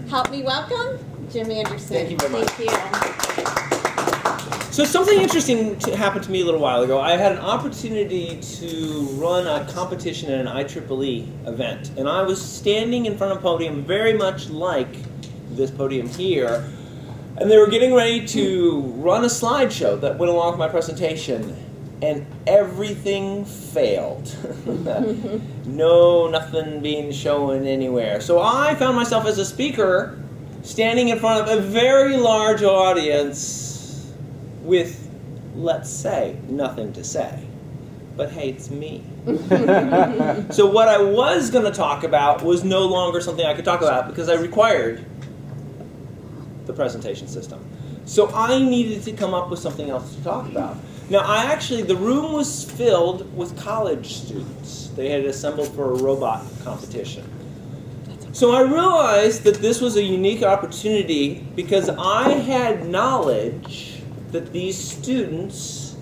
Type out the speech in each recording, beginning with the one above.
Help me welcome Jim Anderson. Thank you very much. Thank you. So something interesting happened to me a little while ago. I had an opportunity to run a competition at an IEEE event. And I was standing in front of a podium very much like this podium here. And they were getting ready to run a slideshow that went along with my presentation. And everything failed. Nothing being shown anywhere. So I found myself as a speaker standing in front of a very large audience with, let's say, nothing to say. But hey, it's me. So what I was going to talk about was no longer something I could talk about because I required the presentation system. So I needed to come up with something else to talk about. Now, the room was filled with college students. They had assembled for a robot competition. So I realized that this was a unique opportunity because I had knowledge that these students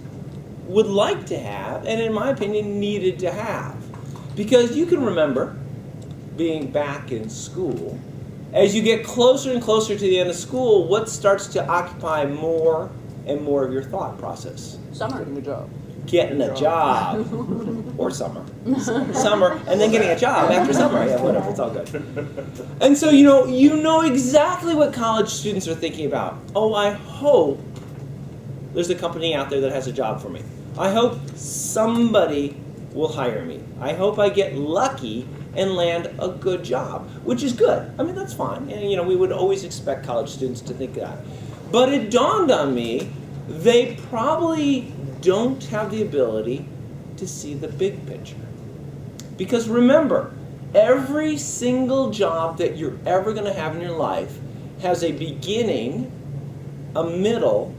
would like to have, and in my opinion, needed to have. Because you can remember being back in school, as you get closer and closer to the end of school, what starts to occupy more and more of your thought process? Summer. Getting a job. Getting a job. Or summer. Summer, and then getting a job after summer. Yeah, whatever, it's all good. And so, you know exactly what college students are thinking about. Oh, I hope there's a company out there that has a job for me. I hope somebody will hire me. I hope I get lucky and land a good job, which is good. I mean, that's fine. And, we would always expect college students to think that. But it dawned on me, they probably don't have the ability to see the big picture. Because remember, every single job that you're ever going to have in your life has a beginning, a middle,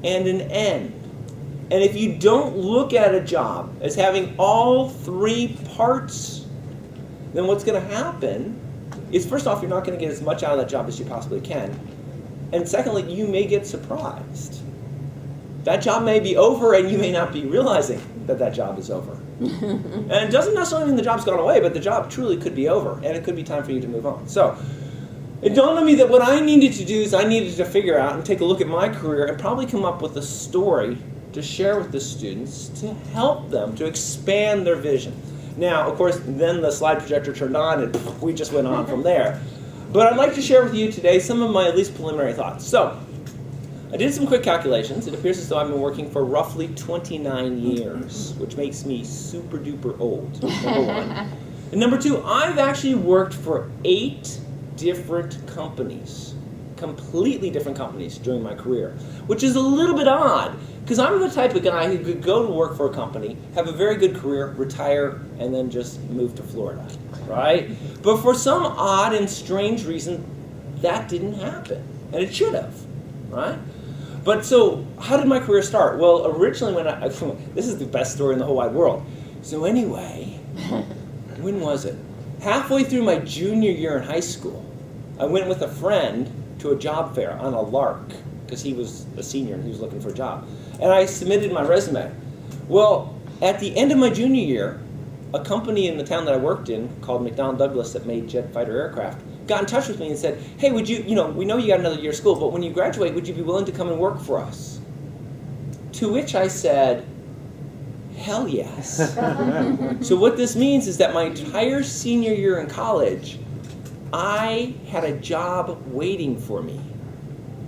and an end. And if you don't look at a job as having all three parts, then what's going to happen is, first off, you're not going to get as much out of that job as you possibly can. And secondly, you may get surprised. That job may be over and you may not be realizing that that job is over. And it doesn't necessarily mean the job's gone away, but the job truly could be over and it could be time for you to move on. So it dawned on me that what I needed to do is I needed to figure out and take a look at my career and probably come up with a story to share with the students to help them to expand their vision. Now, of course, then the slide projector turned on and we just went on from there. But I'd like to share with you today some of my at least preliminary thoughts. So, I did some quick calculations. It appears as though I've been working for roughly 29 years, which makes me super duper old, number one. And number two, I've actually worked for 8 different companies, completely different companies during my career, which is a little bit odd, because I'm the type of guy who could go to work for a company, have a very good career, retire, and then just move to Florida, right? But for some odd and strange reason, that didn't happen, and it should have, right? But so, how did my career start? Well, originally this is the best story in the whole wide world. So anyway, when was it? Halfway through my junior year in high school, I went with a friend to a job fair on a lark, because he was a senior and he was looking for a job. And I submitted my resume. Well, at the end of my junior year, a company in the town that I worked in called McDonnell Douglas that made jet fighter aircraft got in touch with me and said, hey, would you, we know you got another year of school, but when you graduate, would you be willing to come and work for us? To which I said, hell yes. So what this means is that my entire senior year in college, I had a job waiting for me.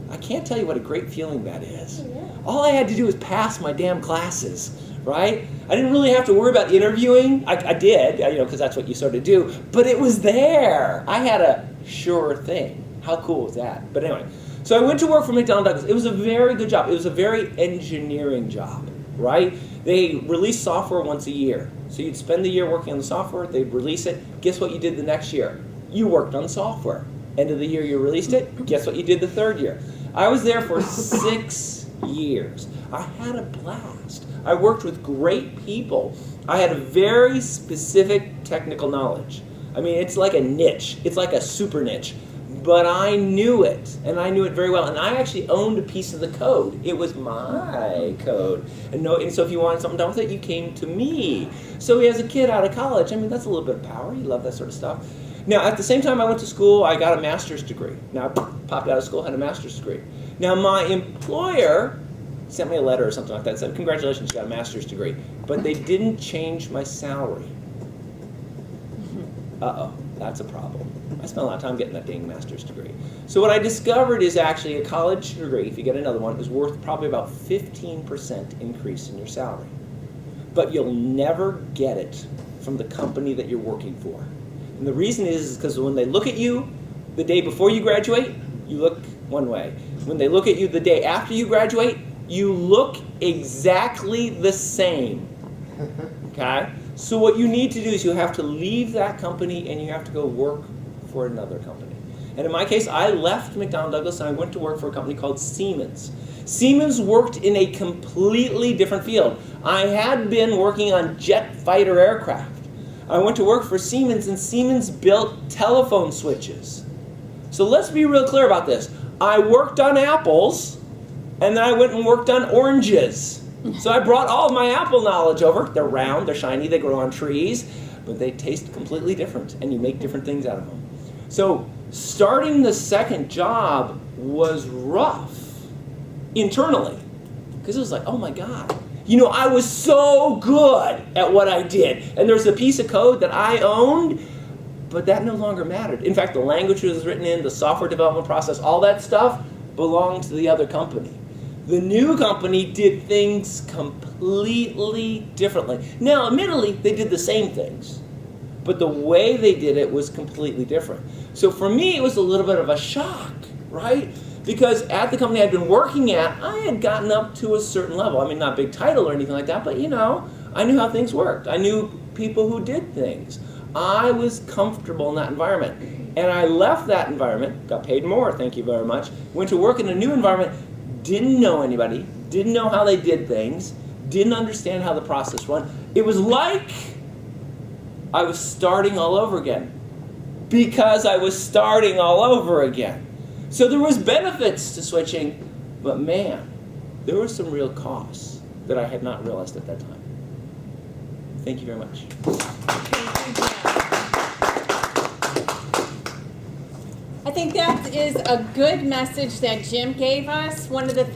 I can't tell you what a great feeling that is. All I had to do was pass my damn classes, right? I didn't really have to worry about interviewing. I did, because that's what you sort of do. But it was there. I had a sure thing. How cool was that? But anyway, so I went to work for McDonnell Douglas. It was a very good job. It was a very engineering job, right? They released software once a year. So you'd spend the year working on the software. They'd release it. Guess what you did the next year? You worked on software. End of the year you released it. Guess what you did the third year? I was there for 6 years. I had a blast. I worked with great people. I had a very specific technical knowledge. I mean, it's like a niche. It's like a super niche. But I knew it, and I knew it very well. And I actually owned a piece of the code. It was my code. And so if you wanted something done with it, you came to me. So as a kid out of college, I mean, that's a little bit of power. You love that sort of stuff. Now, at the same time I went to school, I got a master's degree. Now, I popped out of school, had a master's degree. Now, my employer sent me a letter or something like that, said, congratulations, you got a master's degree. But they didn't change my salary. Uh-oh, that's a problem. I spent a lot of time getting that dang master's degree. So what I discovered is actually a college degree, if you get another one, is worth probably about 15% increase in your salary. But you'll never get it from the company that you're working for. And the reason is because when they look at you the day before you graduate, you look one way. When they look at you the day after you graduate, you look exactly the same. Okay? So what you need to do is you have to leave that company and you have to go work for another company. And in my case, I left McDonnell Douglas and I went to work for a company called Siemens. Siemens worked in a completely different field. I had been working on jet fighter aircraft. I went to work for Siemens, and Siemens built telephone switches. So let's be real clear about this. I worked on apples, and then I went and worked on oranges. So I brought all of my apple knowledge over. They're round, they're shiny, they grow on trees, but they taste completely different, and you make different things out of them. So starting the second job was rough internally, because it was like, oh my God. You know, I was so good at what I did, and there's a piece of code that I owned, but that no longer mattered. In fact, the language it was written in, the software development process, all that stuff belonged to the other company. The new company did things completely differently. Now, admittedly, they did the same things, but the way they did it was completely different. So for me, it was a little bit of a shock, right? Because at the company I'd been working at, I had gotten up to a certain level. I mean, not a big title or anything like that, but you know, I knew how things worked. I knew people who did things. I was comfortable in that environment. And I left that environment, got paid more, thank you very much, went to work in a new environment, didn't know anybody, didn't know how they did things, didn't understand how the process went. It was like I was starting all over again, because I was starting all over again. So there was benefits to switching, but man, there were some real costs that I had not realized at that time. Thank you very much. I think that is a good message that Jim gave us. One of the things